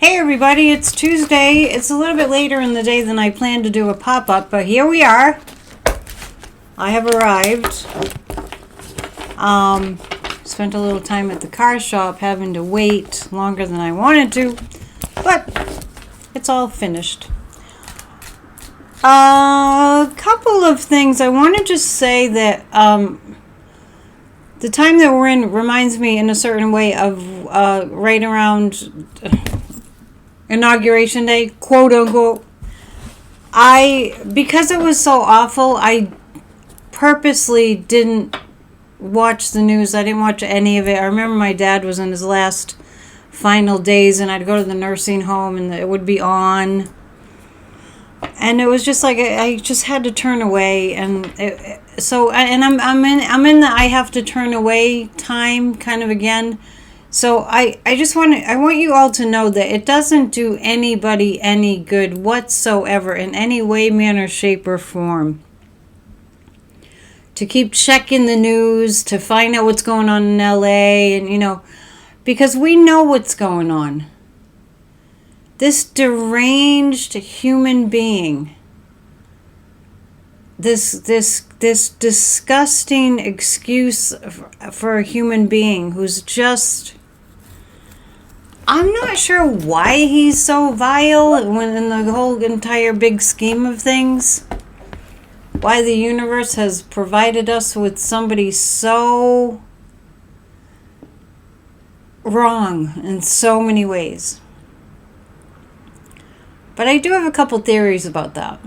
Hey everybody, it's Tuesday. It's a little bit later in the day than I planned to do a pop-up, but here we are. I have arrived. Spent a little time at the car shop having to wait longer than I wanted to, but it's all finished. A couple of things. I want to just say that the time that we're in reminds me in a certain way of right around Inauguration Day, quote unquote. Because it was so awful, I purposely didn't watch the news. I didn't watch any of it. I remember my dad was in his last final days, and I'd go to the nursing home, and it would be on. And it was just like I just had to turn away, and I'm in the I have to turn away time kind of again. So I want you all to know that it doesn't do anybody any good whatsoever in any way, manner, shape, or form to keep checking the news, to find out what's going on in LA, and because we know what's going on. This deranged human being, this disgusting excuse for a human being who's just, I'm not sure why he's so vile when in the whole entire big scheme of things. Why the universe has provided us with somebody so wrong in so many ways. But I do have a couple theories about that.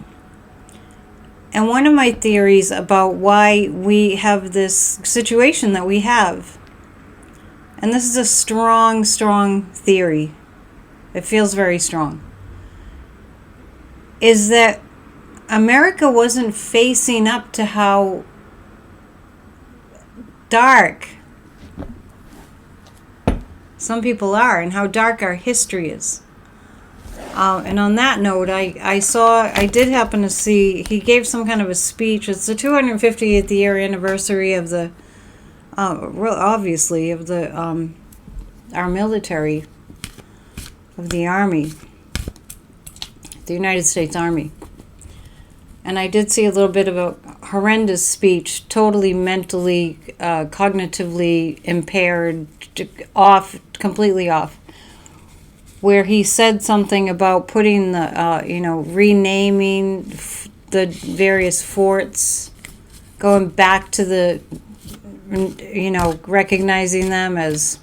And one of my theories about why we have this situation that we have, and this is a strong, strong theory, it feels very strong, is that America wasn't facing up to how dark some people are and how dark our history is. And on that note, I did happen to see, he gave some kind of a speech. It's the 250th year anniversary of the, obviously, of the, our military, of the Army, the United States Army. And I did see a little bit of a horrendous speech, totally mentally, cognitively impaired, completely off, where he said something about putting the, renaming the various forts, going back to the, recognizing them as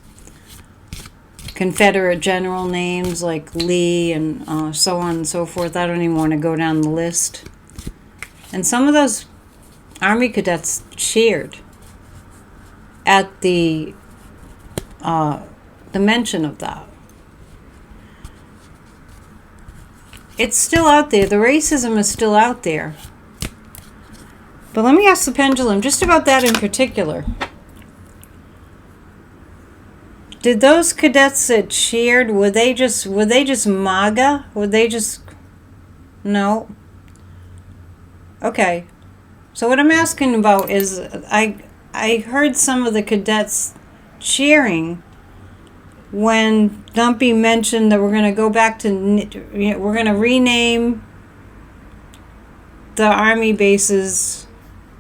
Confederate general names like Lee and so on and so forth. I don't even want to go down the list. And some of those Army cadets cheered at the mention of that. It's still out there. The racism is still out there. But let me ask the Pendulum just about that in particular. Did those cadets that cheered, were they just MAGA? Were they just, no? Okay. So what I'm asking about is, I heard some of the cadets cheering when Dumpy mentioned that we're going to go back to, we're going to rename the Army bases,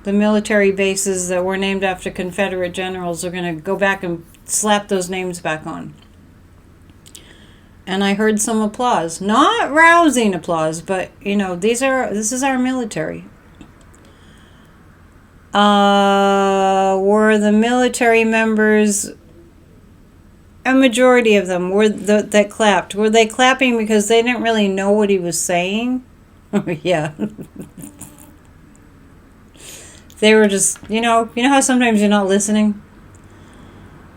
the military bases that were named after Confederate generals. We're going to go back and slap those names back on. And I heard some applause. Not rousing applause, but, this is our military. Were the military members, a majority of them that clapped, were they clapping because they didn't really know what he was saying? Yeah. They were just, you know how sometimes you're not listening?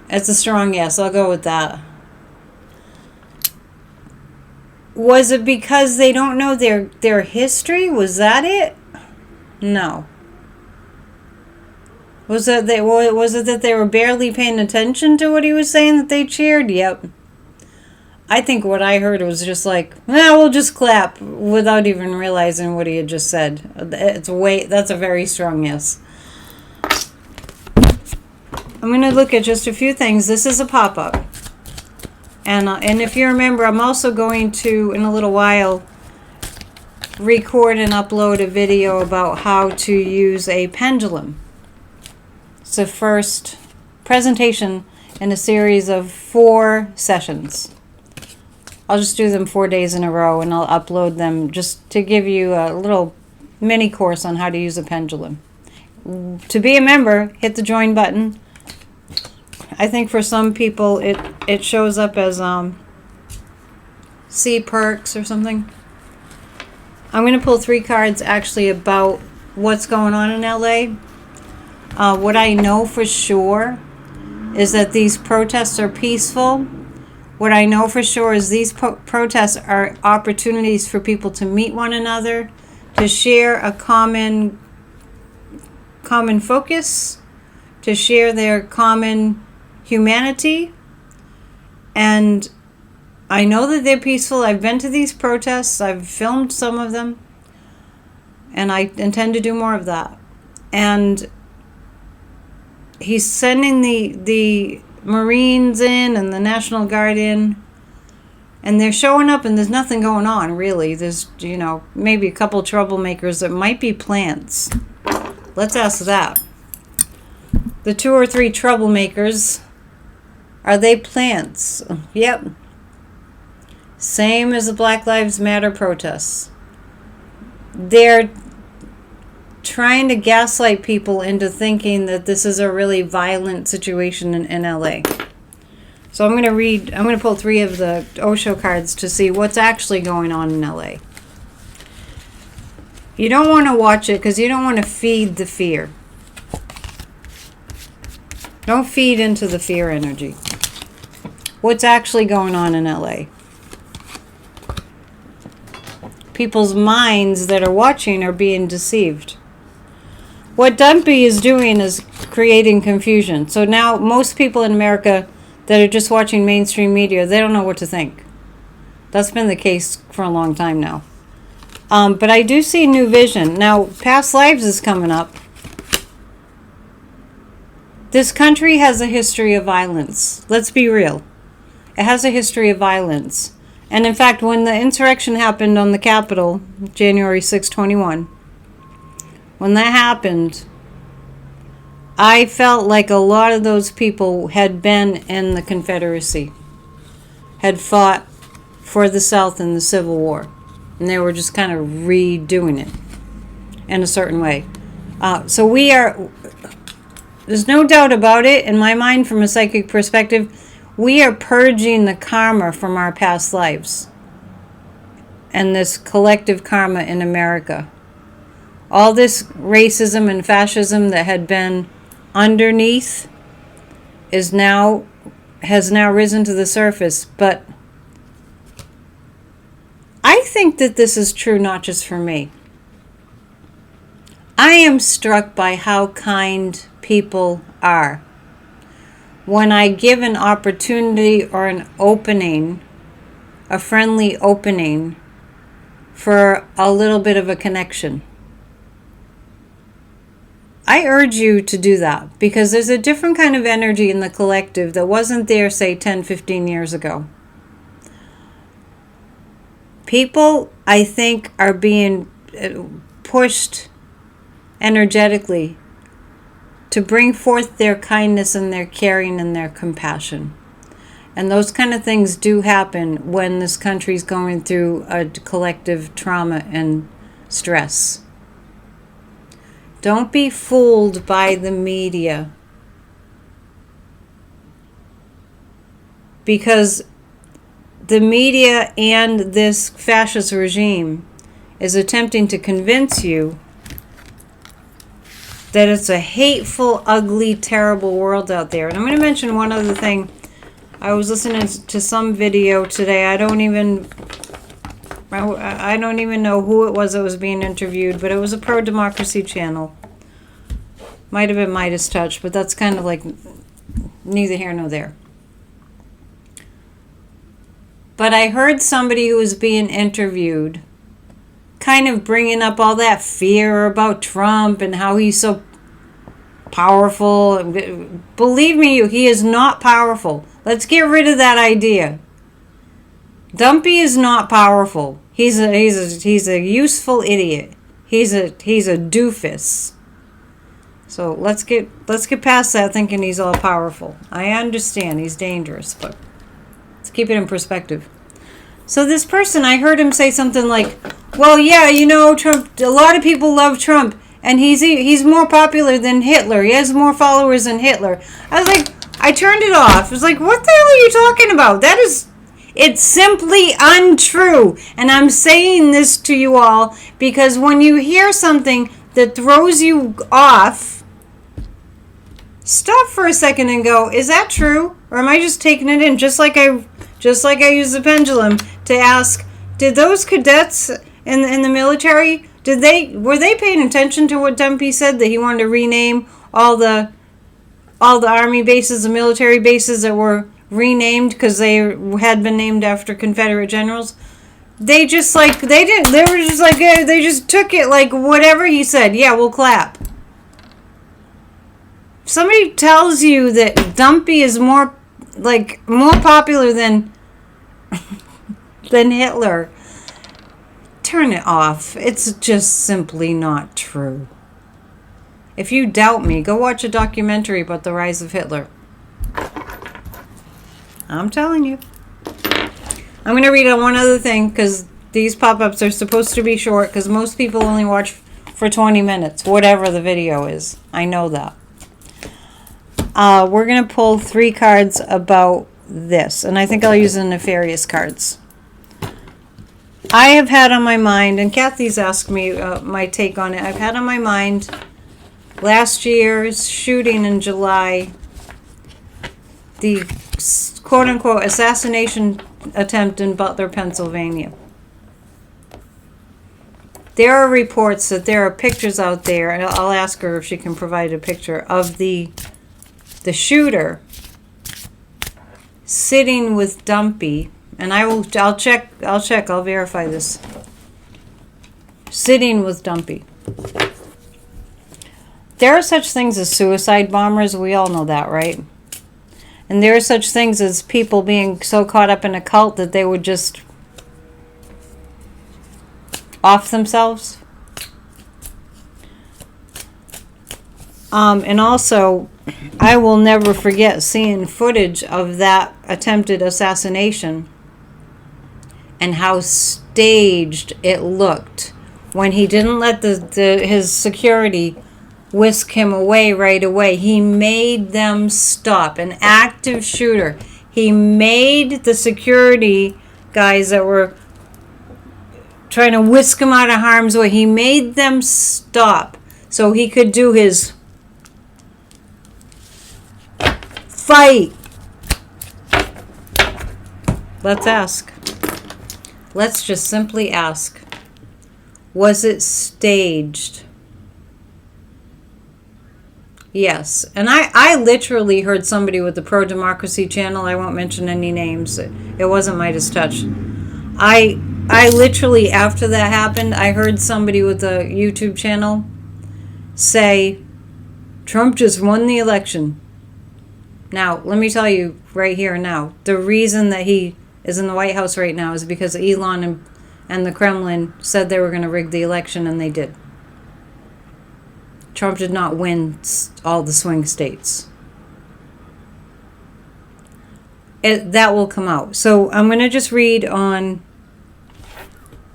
It's a strong yes, I'll go with that. Was it because they don't know their history? Was that it? No. Was it that they were barely paying attention to what he was saying that they cheered? Yep. I think what I heard was just like, we'll just clap without even realizing what he had just said. That's a very strong yes. I'm going to look at just a few things. This is a pop-up. And if you remember, I'm also going to, in a little while, record and upload a video about how to use a pendulum. It's the first presentation in a series of 4 sessions. I'll just do them 4 days in a row, and I'll upload them just to give you a little mini course on how to use a pendulum. To be a member, hit the join button. I think for some people it shows up as C perks or something. I'm going to pull 3 cards actually about what's going on in LA. What I know for sure is that these protests are peaceful. What I know for sure is these protests are opportunities for people to meet one another, to share a common focus, to share their common humanity. And I know that they're peaceful. I've been to these protests. I've filmed some of them. And I intend to do more of that. And he's sending the Marines in and the National Guard in, and they're showing up, and there's nothing going on really. There's, maybe a couple troublemakers that might be plants. Let's ask that. The 2 or 3 troublemakers, are they plants? Yep. Same as the Black Lives Matter protests. They're trying to gaslight people into thinking that this is a really violent situation in LA. So I'm going to pull 3 of the Osho cards to see what's actually going on in LA. You don't want to watch it because you don't want to feed the fear. Don't feed into the fear energy. What's actually going on in LA? People's minds that are watching are being deceived. What Dumpy is doing is creating confusion. So now most people in America that are just watching mainstream media, they don't know what to think. That's been the case for a long time now. But I do see new vision. Now, past lives is coming up. This country has a history of violence. Let's be real. It has a history of violence. And in fact, when the insurrection happened on the Capitol, January 6, 21, when that happened, I felt like a lot of those people had been in the Confederacy, had fought for the South in the Civil War, and they were just kind of redoing it in a certain way. So there's no doubt about it, in my mind, from a psychic perspective, we are purging the karma from our past lives and this collective karma in America. All this racism and fascism that had been underneath has now risen to the surface. But I think that this is true not just for me. I am struck by how kind people are. When I give an opportunity or an opening, a friendly opening for a little bit of a connection. I urge you to do that because there's a different kind of energy in the collective that wasn't there, say, 10, 15 years ago. People, I think, are being pushed energetically to bring forth their kindness and their caring and their compassion. And those kind of things do happen when this country's going through a collective trauma and stress. Don't be fooled by the media. Because the media and this fascist regime is attempting to convince you that it's a hateful, ugly, terrible world out there. And I'm going to mention one other thing. I was listening to some video today. I don't even know who it was that was being interviewed, but it was a pro-democracy channel. Might have been Midas Touch, but that's kind of like neither here nor there. But I heard somebody who was being interviewed kind of bringing up all that fear about Trump and how he's so powerful. Believe me, he is not powerful. Let's get rid of that idea. Dumpy is not powerful. He's a useful idiot. He's a doofus. So let's get past that thinking he's all powerful. I understand he's dangerous, but let's keep it in perspective. So this person, I heard him say something like, "Well, yeah, you know, Trump. A lot of people love Trump, and he's more popular than Hitler. He has more followers than Hitler." I was like, I turned it off. I was like, "What the hell are you talking about? It's simply untrue." And I'm saying this to you all because when you hear something that throws you off, stop for a second and go, "Is that true? Or am I just taking it in?" Just like I use the pendulum to ask, did those cadets in the military, were they paying attention to what Dumpy said, that he wanted to rename all the army bases and military bases that were renamed because they had been named after Confederate generals? They were just like, they just took it like whatever he said. Yeah, we'll clap. If somebody tells you that Dumpy is more popular than Hitler, turn it off. It's just simply not true. If you doubt me, go watch a documentary about the rise of Hitler. I'm telling you. I'm going to read on one other thing because these pop-ups are supposed to be short because most people only watch for 20 minutes, whatever the video is. I know that. We're going to pull 3 cards about this, and I think I'll use the nefarious cards. I have had on my mind, and Kathy's asked me my take on it. I've had on my mind last year's shooting in July, the quote-unquote assassination attempt in Butler, Pennsylvania. There are reports that there are pictures out there, and I'll ask her if she can provide a picture of the shooter sitting with Dumpy, and I'll check, I'll verify this. Sitting with Dumpy. There are such things as suicide bombers, we all know that, right? And there are such things as people being so caught up in a cult that they would just off themselves. And also, I will never forget seeing footage of that attempted assassination and how staged it looked when he didn't let his security whisk him away right away. He made them stop. An active shooter. He made the security guys that were trying to whisk him out of harm's way, he made them stop so he could do his fight. Let's ask. Let's just simply ask. Was it staged? Yes. And I literally heard somebody with the pro-democracy channel, I won't mention any names, it wasn't Midas Touch. I literally, after that happened, I heard somebody with a YouTube channel say, Trump just won the election. Now, let me tell you right here and now, the reason that he is in the White House right now is because Elon and the Kremlin said they were going to rig the election, and they did. Trump did not win all the swing states. That will come out. So I'm going to just read on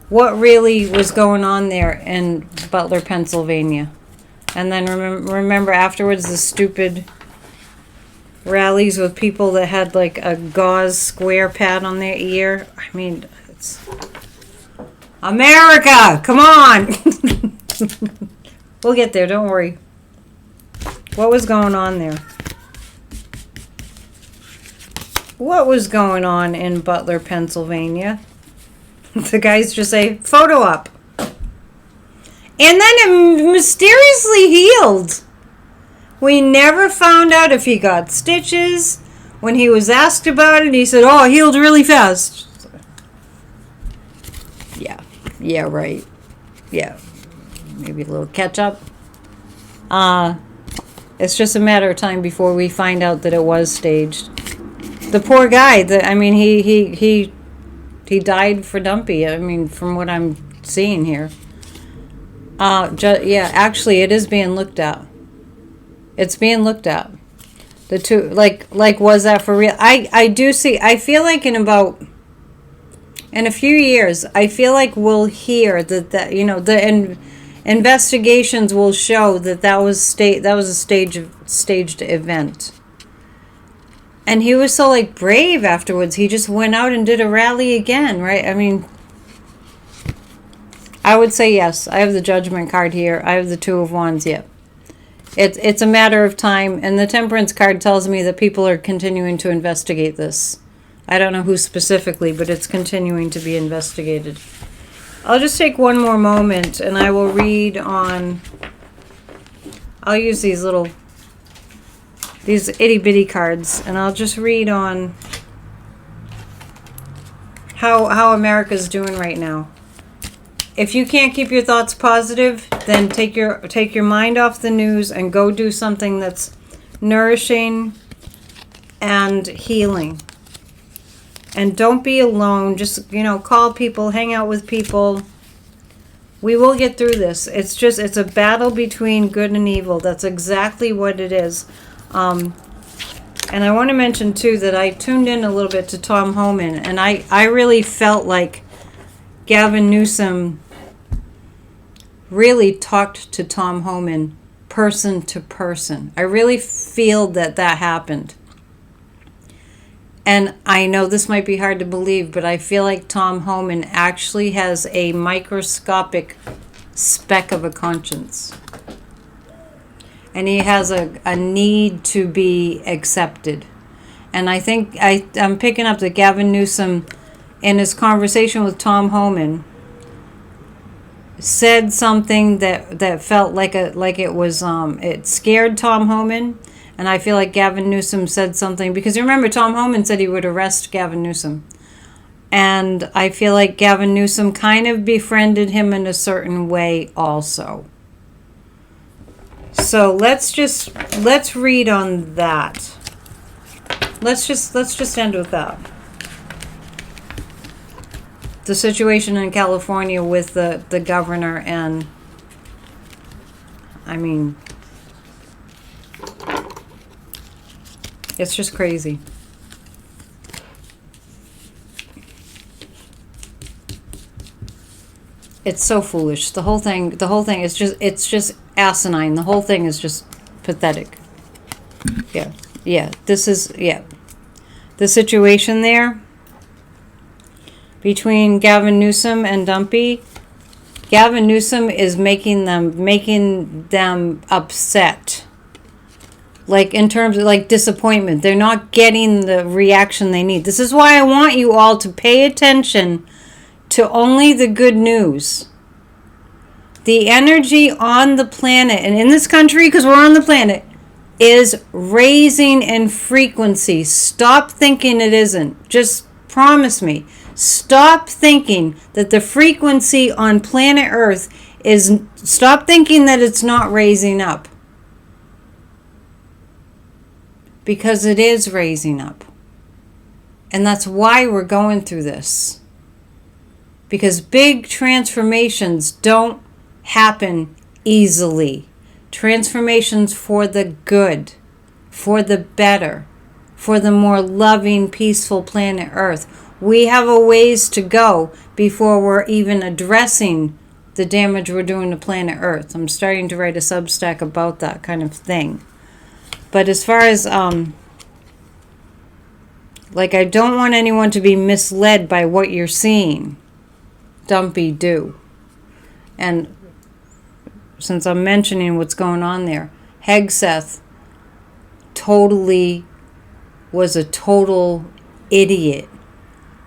what really was going on there in Butler, Pennsylvania. And then remember afterwards the stupid rallies with people that had like a gauze square pad on their ear. I mean, it's America! Come on! We'll get there, don't worry. What was going on there? What was going on in Butler, Pennsylvania? The guys just say, photo up. And then it mysteriously healed. We never found out if he got stitches. When he was asked about it, he said, oh, it healed really fast. Yeah, right. Yeah, maybe a little catch up. It's just a matter of time before we find out that it was staged. The poor guy, he He died for Dumpy. I mean, from what I'm seeing here. Yeah, actually, it is being looked at. It's being looked at. The two, like, was that for real? I do see. I feel like in a few years, I feel like we'll hear that you know, investigations will show that was a staged event. And he was so like brave afterwards. He just went out and did a rally again, right? I mean, I would say yes. I have the Judgment card here. I have the Two of Wands. Yep. It's a matter of time. And the Temperance card tells me that people are continuing to investigate this. I don't know who specifically, but it's continuing to be investigated. I'll just take one more moment and I will read on... I'll use these itty bitty cards, and I'll just read on how America's doing right now. If you can't keep your thoughts positive, then take your mind off the news and go do something that's nourishing and healing. And don't be alone. Just, call people, hang out with people. We will get through this. It's a battle between good and evil. That's exactly what it is. And I want to mention too that I tuned in a little bit to Tom Homan, and I really felt like Gavin Newsom really talked to Tom Homan person to person. I really feel that happened. And I know this might be hard to believe, but I feel like Tom Homan actually has a microscopic speck of a conscience. And he has a need to be accepted. And I think I'm picking up that Gavin Newsom, in his conversation with Tom Homan, said something that felt like it scared Tom Homan. And I feel like Gavin Newsom said something, because remember, Tom Homan said he would arrest Gavin Newsom. And I feel like Gavin Newsom kind of befriended him in a certain way also. So let's read on that. Let's just end with that. The situation in California with the governor, and I mean, it's just crazy. It's so foolish. The whole thing is just asinine. The whole thing is just pathetic. Yeah. The situation there between Gavin Newsom and Dumpy. Gavin Newsom is making them upset. Like, in terms of, like, disappointment. They're not getting the reaction they need. This is why I want you all to pay attention to only the good news. The energy on the planet, and in this country, because we're on the planet, is raising in frequency. Stop thinking it isn't. Just promise me. Stop thinking that the frequency on planet Earth is... Stop thinking that it's not raising up. Because it is raising up. And that's why we're going through this. Because big transformations don't happen easily. Transformations for the good, for the better, for the more loving, peaceful planet Earth. We have a ways to go before we're even addressing the damage we're doing to planet Earth. I'm starting to write a Substack about that kind of thing. But as far as, I don't want anyone to be misled by what you're seeing Dumpy do. And since I'm mentioning what's going on there, Hegseth was a total idiot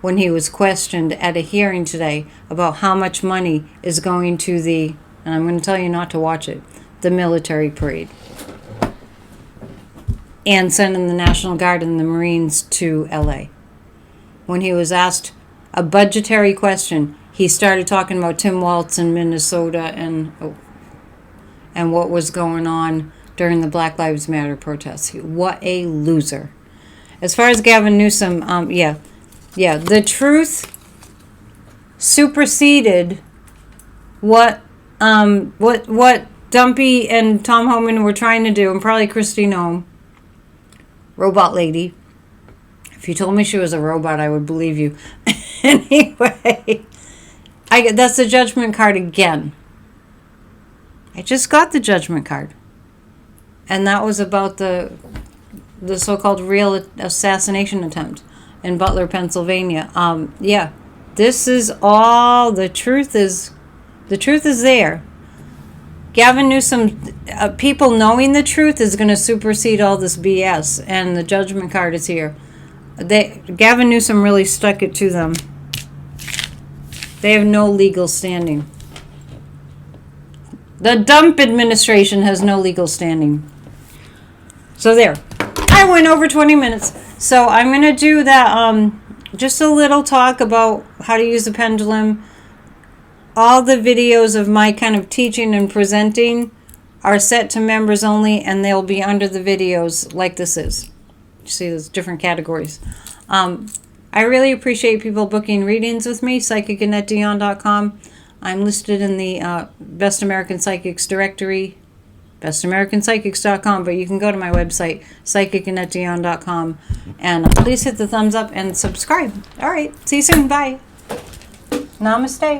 when he was questioned at a hearing today about how much money is going to and I'm going to tell you not to watch it, the military parade. And sending the National Guard and the Marines to LA. When he was asked a budgetary question, he started talking about Tim Walz in Minnesota and what was going on during the Black Lives Matter protests. What a loser. As far as Gavin Newsom, the truth superseded what Dumpy and Tom Homan were trying to do, and probably Christine Ohm, robot lady. If you told me she was a robot, I would believe you. Anyway, that's the judgment card again. I just got the judgment card. And that was about the so-called real assassination attempt in Butler, Pennsylvania. Yeah, this is all, the truth is there. Gavin Newsom, people knowing the truth is going to supersede all this BS, and the judgment card is here. Gavin Newsom really stuck it to them. They have no legal standing. The Dump administration has no legal standing. So there. I went over 20 minutes. So I'm going to do that, just a little talk about how to use the pendulum. All the videos of my kind of teaching and presenting are set to members only, and they'll be under the videos like this is. You see, there's different categories. I really appreciate people booking readings with me, psychic@dion.com. I'm listed in the Best American Psychics directory, bestamericanpsychics.com, but you can go to my website, psychic@dion.com, and please hit the thumbs up and subscribe. All right, see you soon. Bye. Namaste.